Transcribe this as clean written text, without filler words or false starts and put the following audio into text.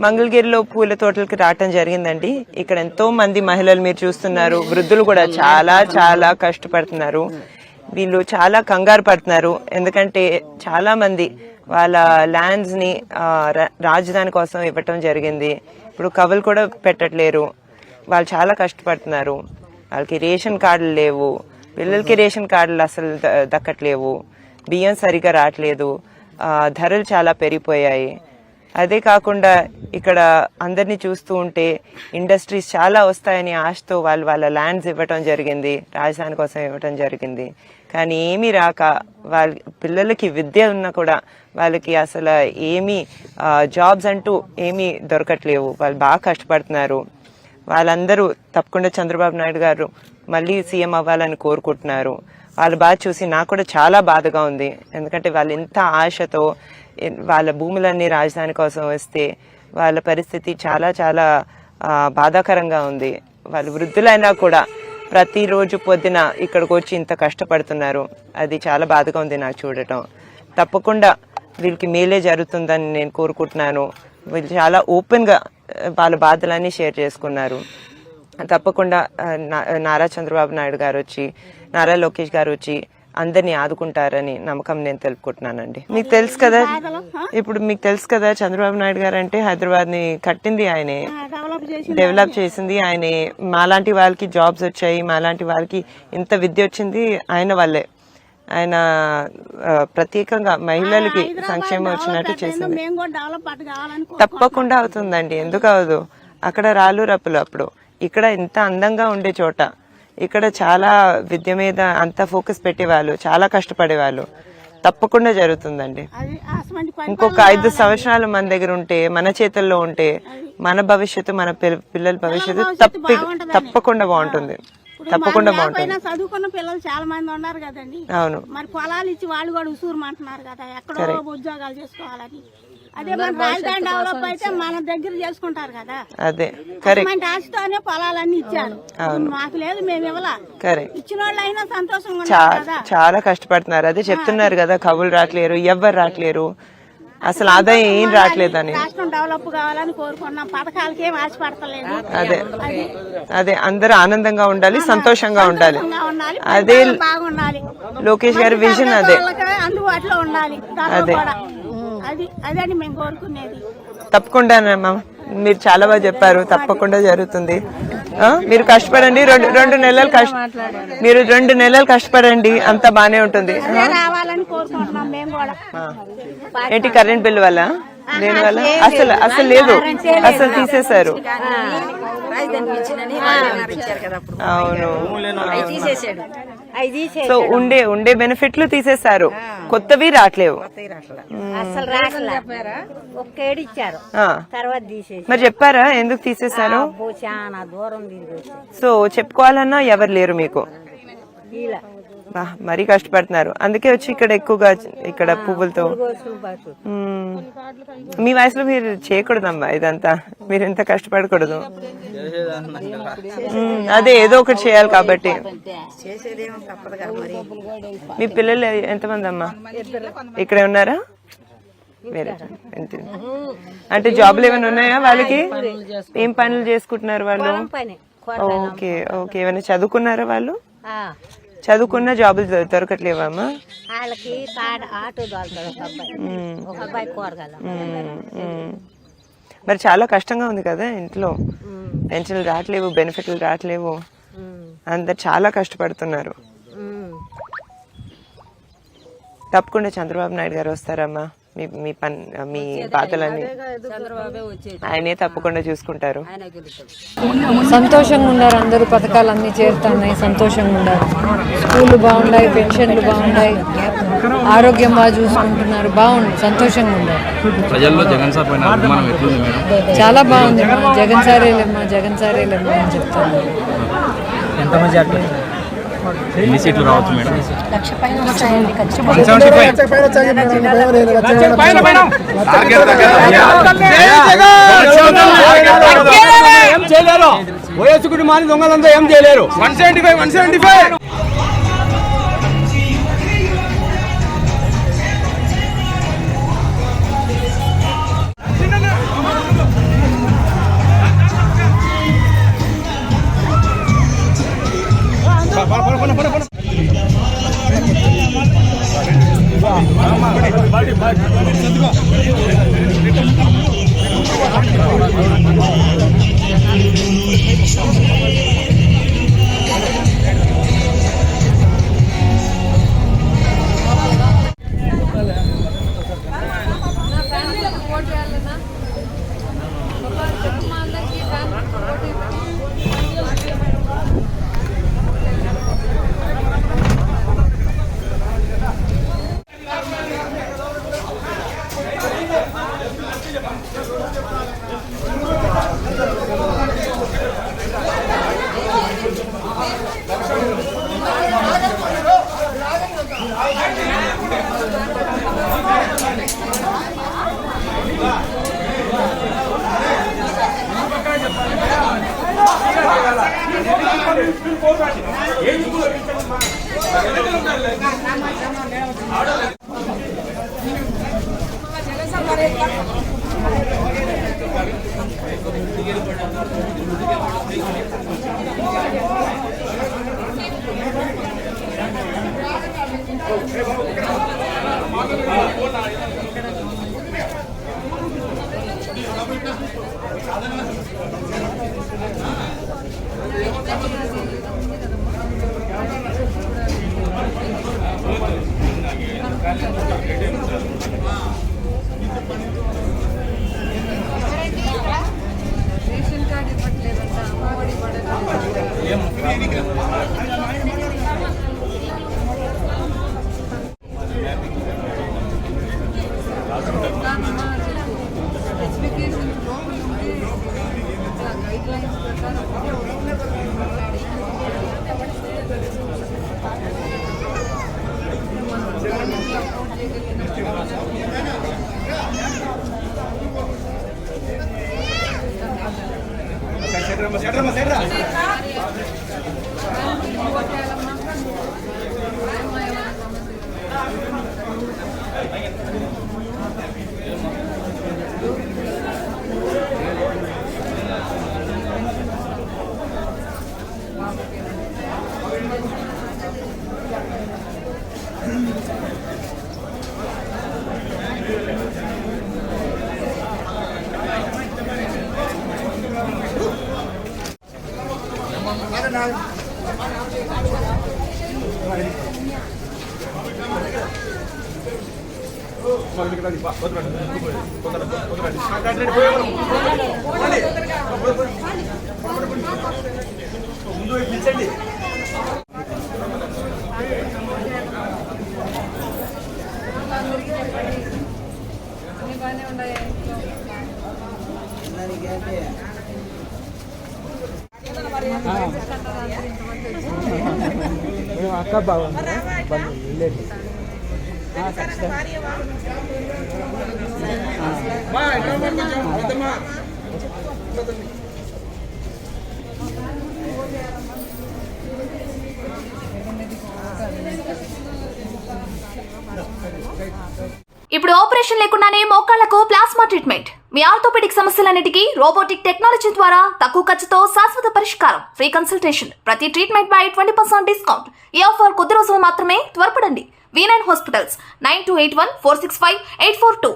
మంగళగిరిలో పూల తోటలకి రావటం జరిగిందండి. ఇక్కడ ఎంతో మంది మహిళలు మీరు చూస్తున్నారు, వృద్ధులు కూడా చాలా చాలా కష్టపడుతున్నారు. వీళ్ళు చాలా కంగారు పడుతున్నారు, ఎందుకంటే చాలా మంది వాళ్ళ ల్యాండ్స్ ని రాజధాని కోసం ఇవ్వటం జరిగింది. ఇప్పుడు కవులు కూడా పెట్టట్లేరు. వాళ్ళు చాలా కష్టపడుతున్నారు. వాళ్ళకి రేషన్ కార్డులు లేవు, పిల్లలకి రేషన్ కార్డులు అసలు దక్కట్లేవు, బియ్యం సరిగా రావట్లేదు, ధరలు చాలా పెరిగిపోయాయి. అదే కాకుండా ఇక్కడ అందరినీ చూస్తూ ఉంటే ఇండస్ట్రీస్ చాలా వస్తాయని ఆశతో వాళ్ళు వాళ్ళ ల్యాండ్స్ ఇవ్వటం జరిగింది, రాజధాని కోసం ఇవ్వటం జరిగింది. కానీ ఏమీ రాక వాళ్ళ పిల్లలకి విద్య ఉన్నా కూడా వాళ్ళకి అసలు ఏమీ జాబ్స్ అంటూ ఏమీ దొరకట్లేవు. వాళ్ళు బాగా కష్టపడుతున్నారు. వాళ్ళందరూ తప్పకుండా చంద్రబాబు నాయుడు గారు మళ్ళీ సీఎం అవ్వాలని కోరుకుంటున్నారు. వాళ్ళు బాగా చూసి నాకు కూడా చాలా బాధగా ఉంది, ఎందుకంటే వాళ్ళు ఎంత ఆశతో వాళ్ళ భూములన్నీ రాజధాని కోసం వస్తే వాళ్ళ పరిస్థితి చాలా చాలా బాధాకరంగా ఉంది. వాళ్ళు వృద్ధులైనా కూడా ప్రతిరోజు పొద్దున ఇక్కడికి వచ్చి ఇంత కష్టపడుతున్నారు. అది చాలా బాధగా ఉంది నాకు చూడటం. తప్పకుండా వీళ్ళకి మేలే జరుగుతుందని నేను కోరుకుంటున్నాను. వీళ్ళు చాలా ఓపెన్గా వాళ్ళ బాధలన్నీ షేర్ చేసుకున్నారు. తప్పకుండా నారా చంద్రబాబు నాయుడు గారు వచ్చి, నారా లోకేష్ గారు వచ్చి అందరినీ ఆదుకుంటారని నమ్మకం నేను తెలుపుకుంటున్నానండి. మీకు తెలుసు కదా, ఇప్పుడు మీకు తెలుసు కదా చంద్రబాబు నాయుడు గారు అంటే హైదరాబాద్ ని కట్టింది ఆయనే, డెవలప్ చేసింది ఆయనే. మాలాంటి వాళ్ళకి జాబ్స్ వచ్చాయి, మాలాంటి వాళ్ళకి ఇంత విద్య వచ్చింది ఆయన వల్లే. ఆయన ప్రత్యేకంగా మహిళలకి సంక్షేమం వచ్చినట్టు చేసింది. తప్పకుండా అవుతుందండి, ఎందుకు అవదు. అక్కడ రాళ్ళు రప్పులు అప్పుడు, ఇక్కడ ఇంత అందంగా ఉండే చోట ఇక్కడ చాలా విద్య మీద అంత ఫోకస్ పెట్టేవాళ్ళు, చాలా కష్టపడేవాళ్ళు. తప్పకుండా జరుగుతుందండి. ఇంకొక 5 సంవత్సరాలు మన దగ్గర ఉంటే, మన చేతుల్లో ఉంటే, మన భవిష్యత్తు, మన పిల్లల భవిష్యత్తు తప్పకుండా బాగుంటుంది. తప్పకుండా బాగుంటుంది. చదువుకున్న పిల్లలు చాలా మంది ఉన్నారు కదండి. అవును, మరి పొలాలు ఇచ్చి వాళ్ళు కూడా ఉసూరుమంటున్నారు కదా, ఎక్కడో ఉద్యోగాలు చేసుకోవాలని. అదే మన రాజధాని డెవలప్ అయితే మన దగ్గర చేసుకుంటారు కదా. అదే కరెక్ట్. ఆశతోనే పొలాలన్నీ ఇచ్చారు, మాకు లేదు, మేము ఇవ్వాల. కరెక్ట్. ఇచ్చిన వాళ్ళు అయినా సంతోషంగా చాలా కష్టపడుతున్నారు. అదే చెప్తున్నారు కదా, కవులు రావట్లేరు, ఎవ్వరు రావట్లేరు, అసలు ఆదాయం ఏం రావట్లేదని. రాష్ట్రం డెవలప్ కావాలని కోరుకున్నాం, పథకాలకి ఏం ఆశపడతలేదు. అదే అదే అందరూ ఆనందంగా ఉండాలి, సంతోషంగా ఉండాలి. అదే బాగుండాలి. లోకేష్ గారి విజన్ అదే. అందుబాటులో ఉండాలి. అదే అదే మేము కోరుకునేది. తప్పకుండానమ్మా, మీరు చాలా బాగా చెప్పారు. తప్పకుండా జరుగుతుంది. మీరు కష్టపడండి, రెండు నెలలు మీరు 2 నెలలు కష్టపడండి, అంతా బానే ఉంటుంది. ఏంటి కరెంట్ బిల్ వల్ల? దేని వల్ల? అసలు లేదు, అసలు తీసేశారు. అవును, సో ఉండే బెనిఫిట్లు తీసేశారు, కొత్తవి రావట్లేవు. మరి చెప్పారా ఎందుకు తీసేశారు? సో చెప్పుకోవాలన్నా ఎవరు లేరు మీకు, మరీ కష్టపడుతున్నారు. అందుకే వచ్చి ఇక్కడ ఎక్కువగా ఇక్కడ పువ్వులతో. మీ వయసులో మీరు చేయకూడదమ్మా ఇదంతా, మీరు ఇంత కష్టపడకూడదు. అదే ఏదో ఒకటి చేయాలి కాబట్టి. మీ పిల్లలు ఎంతమంది అమ్మా? ఇక్కడే ఉన్నారా? వేరే అంటే జాబ్లు ఏమైనా ఉన్నాయా వాళ్ళకి? ఏం పనులు చేసుకుంటున్నారు వాళ్ళు? Okay okay. ఏమైనా చదువుకున్నారా వాళ్ళు? చదువుకున్న జాబులు దొరకట్లేవమ్మా? మరి చాలా కష్టంగా ఉంది కదా ఇంట్లో, పెన్షన్లు రావట్లేవు, బెనిఫిట్లు రావట్లేవు, అందరు చాలా కష్టపడుతున్నారు. తప్పకుండా చంద్రబాబు నాయుడు గారు వస్తారమ్మా, మీ బాధలన్నీ ఆయనే తప్పకుండా చూసుకుంటారు. సంతోషంగా ఉన్నారు, అందరూ పథకాలు అన్ని చేరుతున్నాయి, సంతోషంగా ఉన్నారు. స్కూళ్ళు బాగున్నాయి, పెన్షన్లు బాగున్నాయి, ఆరోగ్యం బాగా చూసుకుంటున్నారు, బాగుంది, సంతోషంగా ఉన్నారు. చాలా బాగుంది. జగన్ సారేలేమ్మా, జగన్ సారేలేమ్మా అని చెప్తాను. ఎన్ని సీట్లు రావచ్చు మేడం? 1,00,000 పైన వయస్సుకుని మాని దొంగలంతా ఏం చేయలేరు. 175. రేషన్ కార్డు ఇవ్వట్లేదంట, అమ్మఒడి స్పెసిఫికేషన్ లోపల ఉంటే గైడ్ లైన్స్ ప్రకారం సపోర్ట్ ముందు పిలిచండి. అన్ని బాగానే ఉన్నాయి. అక్క బాగుంది వెళ్ళండి. ఇప్పుడు ఆపరేషన్ లేకుండానే మోకాళ్లకు ప్లాస్మా ట్రీట్మెంట్. మీ ఆర్థోపెడిక్ సమస్యలన్నిటికీ రోబోటిక్ టెక్నాలజీ ద్వారా తక్కువ ఖర్చుతో శాశ్వత పరిష్కారం. Free consultation. ప్రతి ట్రీట్మెంట్ పై 20% డిస్కౌంట్. ఈ ఆఫర్ కొద్ది రోజులు మాత్రమే. త్వరపడండి. V9 hospitals 9281465842.